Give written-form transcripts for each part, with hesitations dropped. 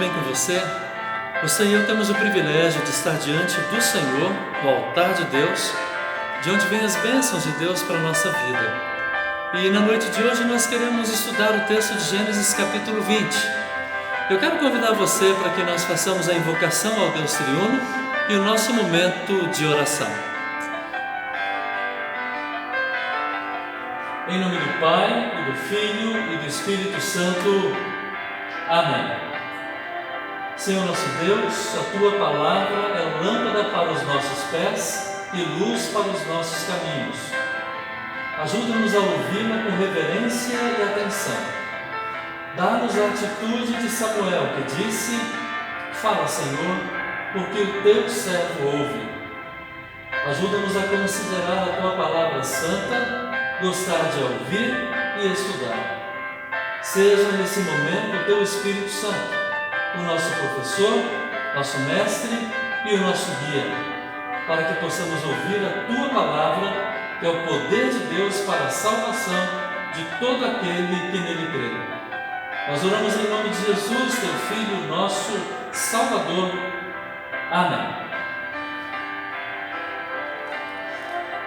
bem com você? Você e eu temos o privilégio de estar diante do Senhor, no altar de Deus, de onde vêm as bênçãos de Deus para a nossa vida. E na noite de hoje nós queremos estudar o texto de Gênesis capítulo 20. Eu quero convidar você para que nós façamos a invocação ao Deus Triuno e o nosso momento de oração. Em nome do Pai, e do Filho e do Espírito Santo. Amém. Senhor nosso Deus, a Tua palavra é lâmpada para os nossos pés e luz para os nossos caminhos. Ajuda-nos a ouvi-la com reverência e atenção. Dá-nos a atitude de Samuel, que disse: fala, Senhor, porque o Teu servo ouve. Ajuda-nos a considerar a Tua palavra santa, gostar de ouvir e estudar. Seja nesse momento o Teu Espírito Santo, o nosso professor, nosso mestre e o nosso guia, para que possamos ouvir a Tua palavra, que é o poder de Deus para a salvação de todo aquele que nele crê. Nós oramos em nome de Jesus, Teu Filho, nosso Salvador. Amém.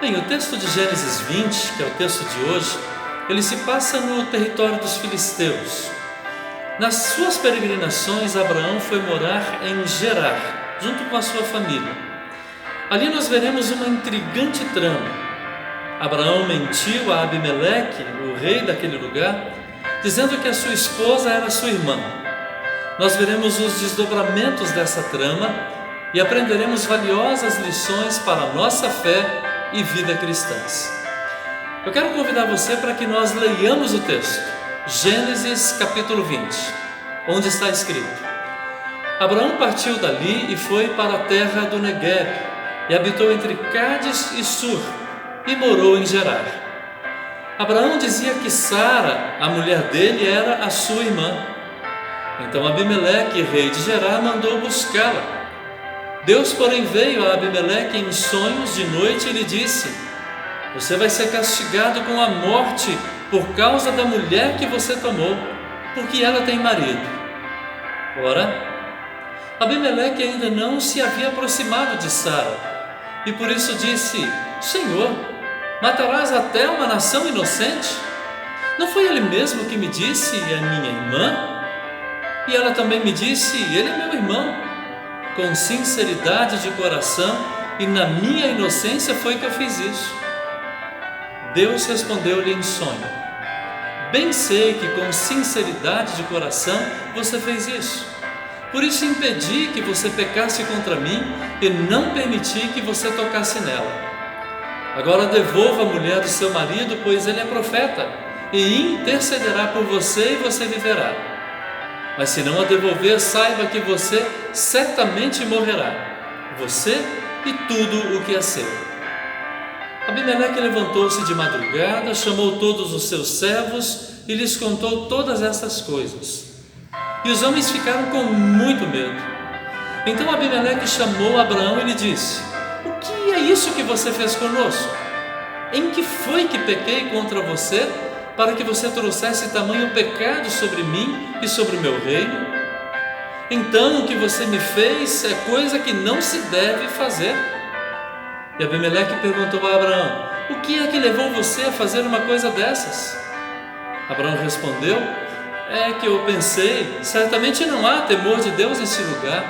Bem, o texto de Gênesis 20, que é o texto de hoje, ele se passa no território dos filisteus. Nas suas peregrinações, Abraão foi morar em Gerar, junto com a sua família. Ali nós veremos uma intrigante trama. Abraão mentiu a Abimeleque, o rei daquele lugar, dizendo que a sua esposa era sua irmã. Nós veremos os desdobramentos dessa trama e aprenderemos valiosas lições para a nossa fé e vida cristãs. Eu quero convidar você para que nós leiamos o texto, Gênesis capítulo 20, onde está escrito: Abraão partiu dali e foi para a terra do Negueb, e habitou entre Cádiz e Sur, e morou em Gerar. Abraão dizia que Sara, a mulher dele, era a sua irmã. Então Abimeleque, rei de Gerar, mandou buscá-la. Deus, porém, veio a Abimeleque em sonhos de noite e lhe disse: você vai ser castigado com a morte por causa da mulher que você tomou, porque ela tem marido. Ora, Abimeleque ainda não se havia aproximado de Sara, e por isso disse: Senhor, matarás até uma nação inocente? Não foi ele mesmo que me disse, é minha irmã? E ela também me disse, ele é meu irmão. Com sinceridade de coração e na minha inocência foi que eu fiz isso. Deus respondeu-lhe em sonho: bem sei que com sinceridade de coração você fez isso. Por isso impedi que você pecasse contra mim e não permiti que você tocasse nela. Agora devolva a mulher do seu marido, pois ele é profeta, e intercederá por você e você viverá. Mas se não a devolver, saiba que você certamente morrerá, você e tudo o que é seu. Abimeleque levantou-se de madrugada, chamou todos os seus servos e lhes contou todas essas coisas. E os homens ficaram com muito medo. Então Abimeleque chamou Abraão e lhe disse: o que é isso que você fez conosco? Em que foi que pequei contra você, para que você trouxesse tamanho pecado sobre mim e sobre o meu reino? Então o que você me fez é coisa que não se deve fazer. E Abimeleque perguntou a Abraão: o que é que levou você a fazer uma coisa dessas? Abraão respondeu: é que eu pensei, certamente não há temor de Deus nesse lugar,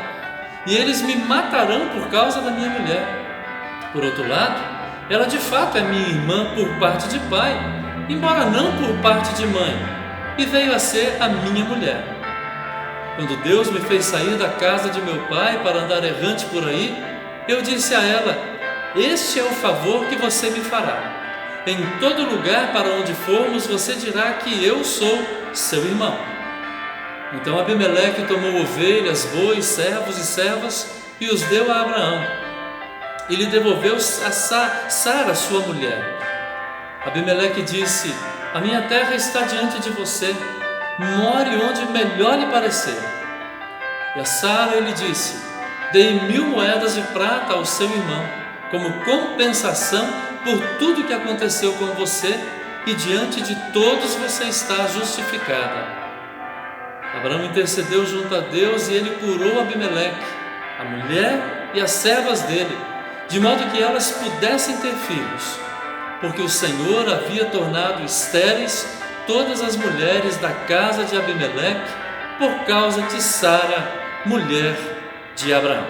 e eles me matarão por causa da minha mulher. Por outro lado, ela de fato é minha irmã por parte de pai, embora não por parte de mãe, e veio a ser a minha mulher. Quando Deus me fez sair da casa de meu pai para andar errante por aí, eu disse a ela: este é o favor que você me fará. Em todo lugar para onde formos, você dirá que eu sou seu irmão. Então Abimeleque tomou ovelhas, bois, servos e servas e os deu a Abraão. E lhe devolveu a Sara, sua mulher. Abimeleque disse: a minha terra está diante de você, more onde melhor lhe parecer. E a Sara ele disse: dei 1000 moedas de prata ao seu irmão, como compensação por tudo que aconteceu com você, e diante de todos você está justificada. Abraão intercedeu junto a Deus e ele curou Abimeleque, a mulher e as servas dele, de modo que elas pudessem ter filhos, porque o Senhor havia tornado estéreis todas as mulheres da casa de Abimeleque por causa de Sara, mulher de Abraão.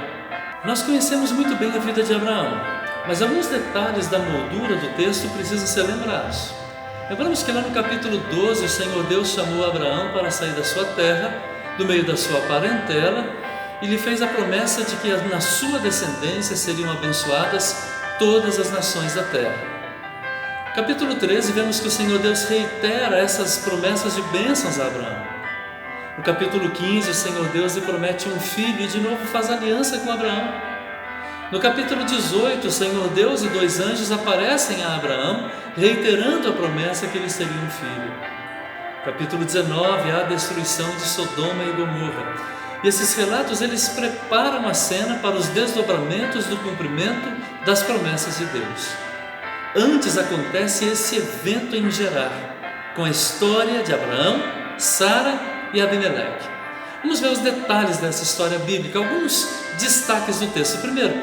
Nós conhecemos muito bem a vida de Abraão, mas alguns detalhes da moldura do texto precisam ser lembrados. Lembramos que lá no capítulo 12 o Senhor Deus chamou Abraão para sair da sua terra, do meio da sua parentela, e lhe fez a promessa de que na sua descendência seriam abençoadas todas as nações da terra. Capítulo 13, vemos que o Senhor Deus reitera essas promessas de bênçãos a Abraão. No capítulo 15, o Senhor Deus lhe promete um filho e de novo faz aliança com Abraão. No capítulo 18, o Senhor Deus e 2 anjos aparecem a Abraão, reiterando a promessa que ele seria um filho. Capítulo 19, há a destruição de Sodoma e Gomorra. E esses relatos, eles preparam a cena para os desdobramentos do cumprimento das promessas de Deus. Antes acontece esse evento em Gerar, com a história de Abraão, Sara e Abimeleque. Vamos ver os detalhes dessa história bíblica, alguns destaques do texto. Primeiro,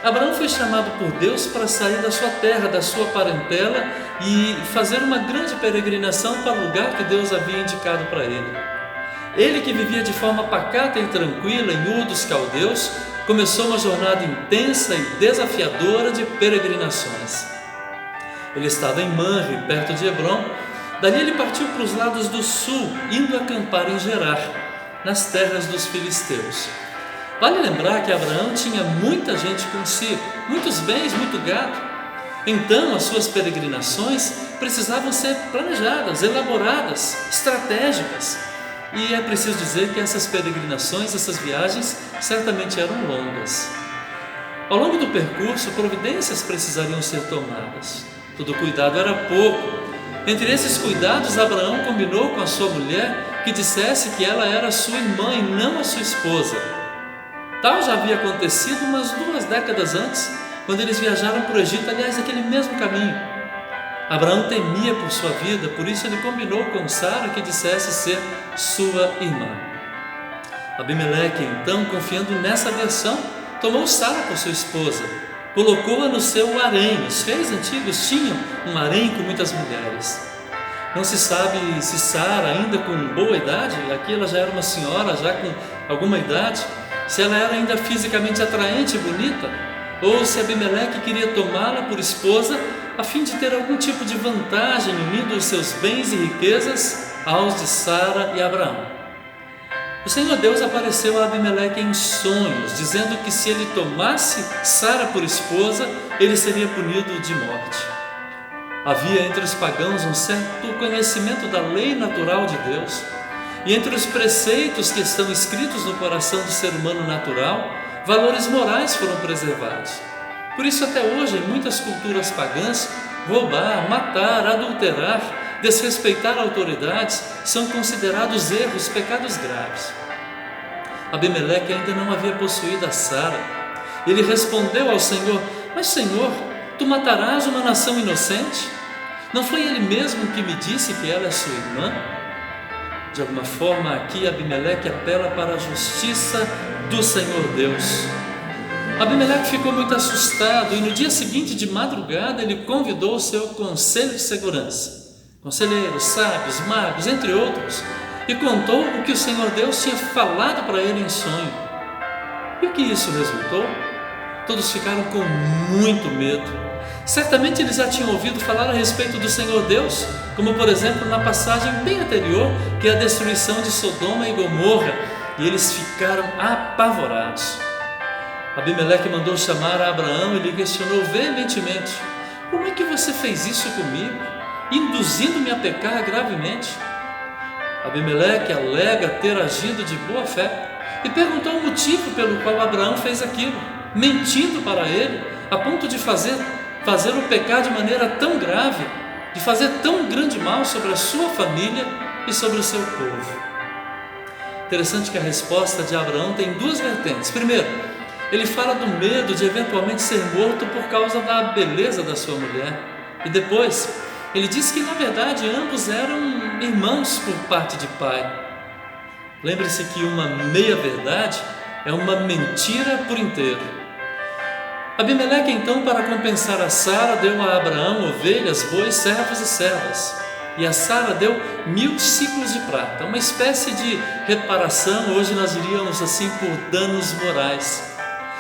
Abraão foi chamado por Deus para sair da sua terra, da sua parentela e fazer uma grande peregrinação para o lugar que Deus havia indicado para ele. Ele, que vivia de forma pacata e tranquila em Ur dos Caldeus, começou uma jornada intensa e desafiadora de peregrinações. Ele estava em Manre, perto de Hebrom. Dali ele partiu para os lados do sul, indo acampar em Gerar, nas terras dos filisteus. Vale lembrar que Abraão tinha muita gente consigo, muitos bens, muito gado. Então as suas peregrinações precisavam ser planejadas, elaboradas, estratégicas. E é preciso dizer que essas peregrinações, essas viagens, certamente eram longas. Ao longo do percurso, providências precisariam ser tomadas. Todo cuidado era pouco. Entre esses cuidados, Abraão combinou com a sua mulher que dissesse que ela era sua irmã e não a sua esposa. Tal já havia acontecido umas 2 décadas antes, quando eles viajaram para o Egito, aliás, naquele mesmo caminho. Abraão temia por sua vida, por isso ele combinou com Sara que dissesse ser sua irmã. Abimeleque, então, confiando nessa versão, tomou Sara por sua esposa, colocou-a no seu harém. Os reis antigos tinham um harém com muitas mulheres. Não se sabe se Sara, ainda com boa idade, aqui ela já era uma senhora, já com alguma idade, se ela era ainda fisicamente atraente e bonita, ou se Abimeleque queria tomá-la por esposa a fim de ter algum tipo de vantagem unindo os seus bens e riquezas aos de Sara e Abraão. O Senhor Deus apareceu a Abimeleque em sonhos, dizendo que se ele tomasse Sara por esposa, ele seria punido de morte. Havia entre os pagãos um certo conhecimento da lei natural de Deus, e entre os preceitos que estão escritos no coração do ser humano natural, valores morais foram preservados. Por isso, até hoje, em muitas culturas pagãs, roubar, matar, adulterar, desrespeitar autoridades são considerados erros, pecados graves. Abimeleque ainda não havia possuído a Sara. Ele respondeu ao Senhor: mas Senhor, tu matarás uma nação inocente? Não foi ele mesmo que me disse que ela é sua irmã? De alguma forma, aqui Abimeleque apela para a justiça do Senhor Deus. Abimeleque ficou muito assustado e no dia seguinte, de madrugada, ele convidou o seu conselho de segurança, conselheiros, sábios, magos, entre outros, e contou o que o Senhor Deus tinha falado para ele em sonho. E o que isso resultou? Todos ficaram com muito medo. Certamente eles já tinham ouvido falar a respeito do Senhor Deus, como por exemplo na passagem bem anterior, que é a destruição de Sodoma e Gomorra, e eles ficaram apavorados. Abimeleque mandou chamar a Abraão e lhe questionou veementemente: como é que você fez isso comigo, induzindo-me a pecar gravemente? Abimeleque alega ter agido de boa fé e perguntou o motivo pelo qual Abraão fez aquilo, mentindo para ele, a ponto de fazer-o pecar de maneira tão grave, de fazer tão grande mal sobre a sua família e sobre o seu povo. Interessante que a resposta de Abraão tem 2 vertentes. Primeiro, ele fala do medo de eventualmente ser morto por causa da beleza da sua mulher. E depois, ele diz que na verdade ambos eram irmãos por parte de pai. Lembre-se que uma meia-verdade é uma mentira por inteiro. Abimeleque, então, para compensar a Sara, deu a Abraão ovelhas, bois, servos e servas. E a Sara deu 1000 ciclos de prata, uma espécie de reparação, hoje nós diríamos assim, por danos morais.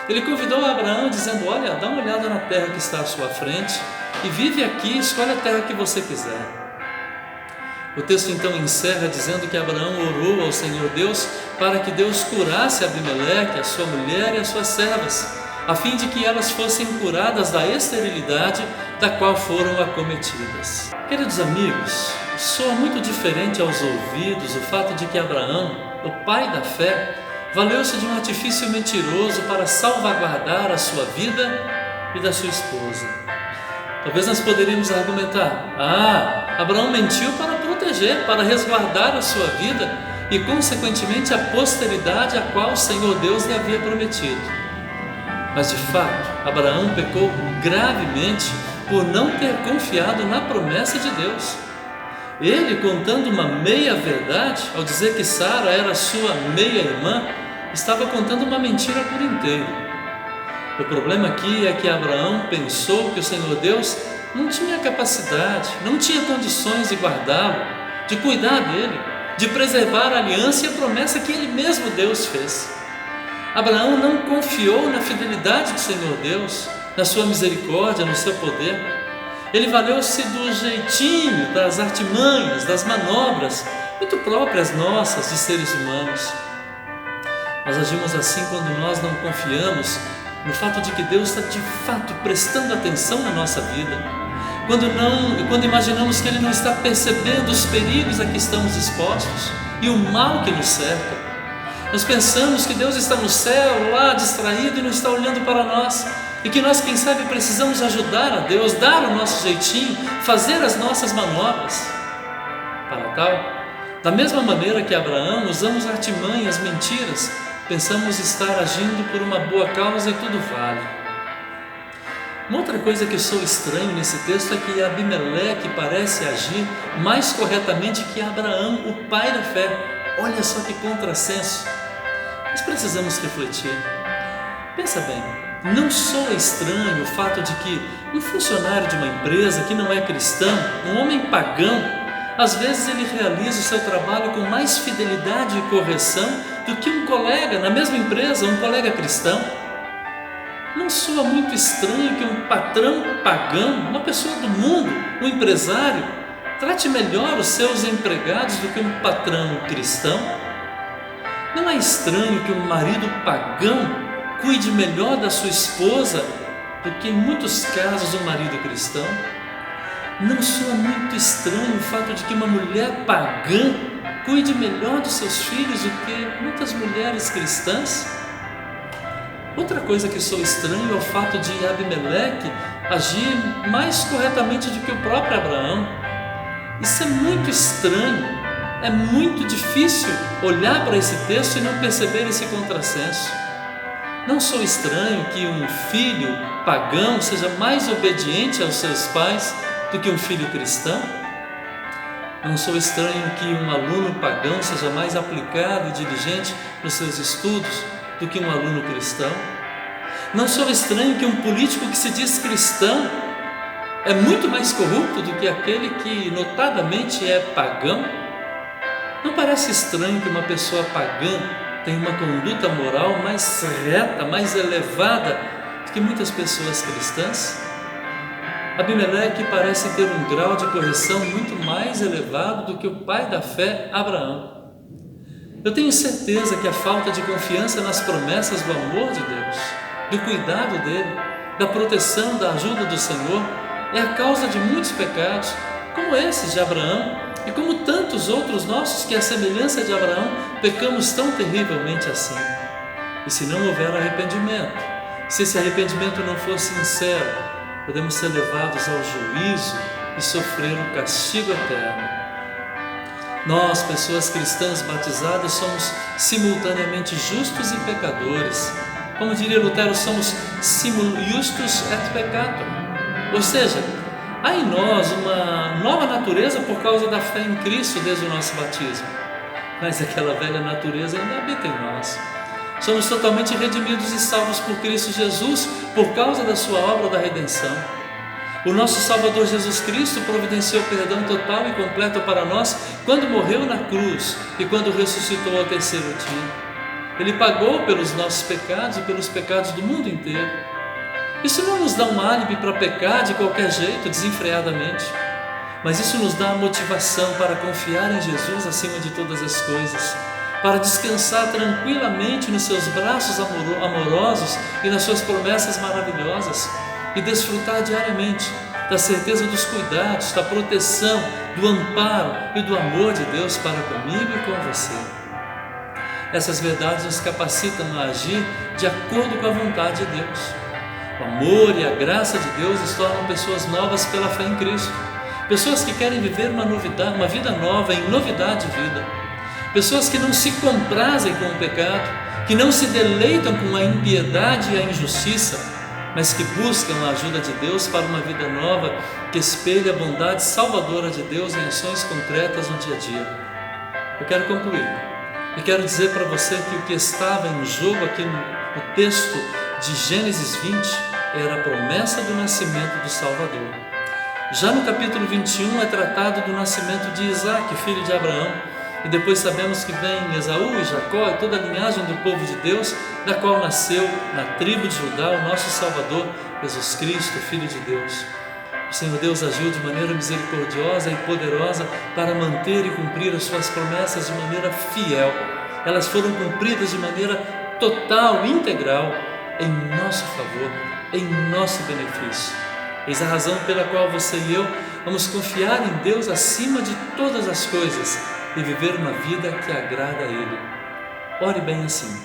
Ele convidou a Abraão dizendo: olha, dá uma olhada na terra que está à sua frente e vive aqui, escolhe a terra que você quiser. O texto então encerra dizendo que Abraão orou ao Senhor Deus para que Deus curasse Abimeleque, a sua mulher e as suas servas, a fim de que elas fossem curadas da esterilidade da qual foram acometidas. Queridos amigos, soa muito diferente aos ouvidos o fato de que Abraão, o pai da fé, valeu-se de um artifício mentiroso para salvaguardar a sua vida e da sua esposa. Talvez nós poderíamos argumentar: Abraão mentiu para proteger, para resguardar a sua vida e, consequentemente, a posteridade a qual o Senhor Deus lhe havia prometido. Mas, de fato, Abraão pecou gravemente por não ter confiado na promessa de Deus. Ele, contando uma meia-verdade, ao dizer que Sara era sua meia-irmã, estava contando uma mentira por inteiro. O problema aqui é que Abraão pensou que o Senhor Deus não tinha capacidade, não tinha condições de guardá-lo, de cuidar dele, de preservar a aliança e a promessa que ele mesmo Deus fez. Abraão não confiou na fidelidade do Senhor Deus, na sua misericórdia, no seu poder. Ele valeu-se do jeitinho, das artimanhas, das manobras, muito próprias nossas de seres humanos. Nós agimos assim quando nós não confiamos no fato de que Deus está de fato prestando atenção na nossa vida. Quando imaginamos que Ele não está percebendo os perigos a que estamos expostos e o mal que nos cerca. Nós pensamos que Deus está no céu, lá distraído, e não está olhando para nós, e que nós, quem sabe, precisamos ajudar a Deus, dar o nosso jeitinho, fazer as nossas manobras. Para tal, da mesma maneira que Abraão, usamos artimanhas, mentiras, pensamos estar agindo por uma boa causa e tudo vale. Uma outra coisa que sou estranho nesse texto é que Abimeleque parece agir mais corretamente que Abraão, o pai da fé. Olha só que contrassenso. Nós precisamos refletir. Pensa bem, não soa estranho o fato de que um funcionário de uma empresa que não é cristão, um homem pagão, às vezes ele realiza o seu trabalho com mais fidelidade e correção do que um colega na mesma empresa, um colega cristão? Não soa muito estranho que um patrão pagão, uma pessoa do mundo, um empresário, trate melhor os seus empregados do que um patrão cristão? Não é estranho que um marido pagão cuide melhor da sua esposa do que, em muitos casos, um marido cristão? Não soa muito estranho o fato de que uma mulher pagã cuide melhor dos seus filhos do que muitas mulheres cristãs? Outra coisa que soa estranho é o fato de Abimeleque agir mais corretamente do que o próprio Abraão. Isso é muito estranho, é muito difícil olhar para esse texto e não perceber esse contrassenso. Não soa estranho que um filho pagão seja mais obediente aos seus pais do que um filho cristão? Não soa estranho que um aluno pagão seja mais aplicado e diligente nos seus estudos do que um aluno cristão? Não soa estranho que um político que se diz cristão é muito mais corrupto do que aquele que notadamente é pagão? Não parece estranho que uma pessoa pagã tenha uma conduta moral mais reta, mais elevada do que muitas pessoas cristãs? Abimeleque parece ter um grau de correção muito mais elevado do que o pai da fé, Abraão. Eu tenho certeza que a falta de confiança nas promessas do amor de Deus, do cuidado dele, da proteção, da ajuda do Senhor, é a causa de muitos pecados, como esses de Abraão e como tantos outros nossos que, à semelhança de Abraão, pecamos tão terrivelmente assim. E se não houver arrependimento, se esse arrependimento não for sincero, podemos ser levados ao juízo e sofrer o castigo eterno. Nós, pessoas cristãs batizadas, somos simultaneamente justos e pecadores. Como diria Lutero, somos simul justus et peccator. Ou seja, há em nós uma nova natureza por causa da fé em Cristo desde o nosso batismo. mas aquela velha natureza ainda habita em nós. Somos totalmente redimidos e salvos por Cristo Jesus, por causa da sua obra da redenção. O nosso Salvador Jesus Cristo providenciou perdão total e completo para nós quando morreu na cruz e quando ressuscitou ao terceiro dia. Ele pagou pelos nossos pecados e pelos pecados do mundo inteiro. Isso não nos dá um álibi para pecar de qualquer jeito, desenfreadamente, mas isso nos dá a motivação para confiar em Jesus acima de todas as coisas, para descansar tranquilamente nos seus braços amorosos e nas suas promessas maravilhosas e desfrutar diariamente da certeza dos cuidados, da proteção, do amparo e do amor de Deus para comigo e com você. Essas verdades nos capacitam a agir de acordo com a vontade de Deus. O amor e a graça de Deus nos tornam pessoas novas pela fé em Cristo, pessoas que querem viver uma vida nova em novidade de vida, pessoas que não se comprazem com o pecado, que não se deleitam com a impiedade e a injustiça, mas que buscam a ajuda de Deus para uma vida nova que espelhe a bondade salvadora de Deus em ações concretas no dia a dia. Eu quero concluir e quero dizer para você que o que estava em jogo aqui no texto de Gênesis 20 era a promessa do nascimento do Salvador. Já no capítulo 21 é tratado do nascimento de Isaac, filho de Abraão, e depois sabemos que vem Esaú e Jacó e toda a linhagem do povo de Deus, da qual nasceu na tribo de Judá o nosso Salvador, Jesus Cristo, Filho de Deus. O Senhor Deus agiu de maneira misericordiosa e poderosa para manter e cumprir as suas promessas de maneira fiel. Elas foram cumpridas de maneira total, integral, em nosso favor, em nosso benefício. Eis a razão pela qual você e eu vamos confiar em Deus acima de todas as coisas e viver uma vida que agrada a Ele. Ore bem assim: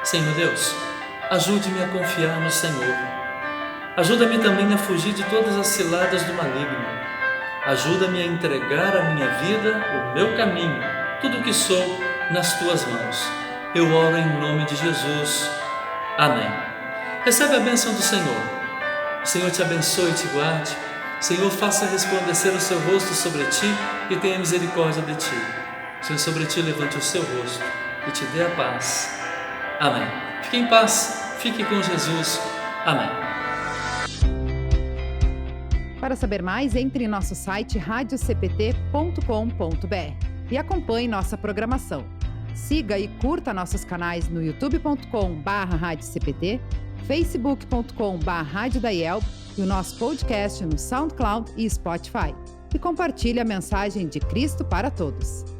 Senhor Deus, ajude-me a confiar no Senhor. Ajuda-me também a fugir de todas as ciladas do maligno. Ajuda-me a entregar a minha vida, o meu caminho, tudo o que sou, nas Tuas mãos. Eu oro em nome de Jesus. Amém. Recebe a bênção do Senhor. O Senhor te abençoe e te guarde. O Senhor faça resplandecer o seu rosto sobre ti e tenha misericórdia de ti. O Senhor sobre ti levante o seu rosto e te dê a paz. Amém. Fique em paz. Fique com Jesus. Amém. Para saber mais, entre em nosso site radiocpt.com.br e acompanhe nossa programação. Siga e curta nossos canais no youtube.com/radiocpt, facebook.com/radiodaiel e o nosso podcast no SoundCloud e Spotify. E compartilhe a mensagem de Cristo para todos.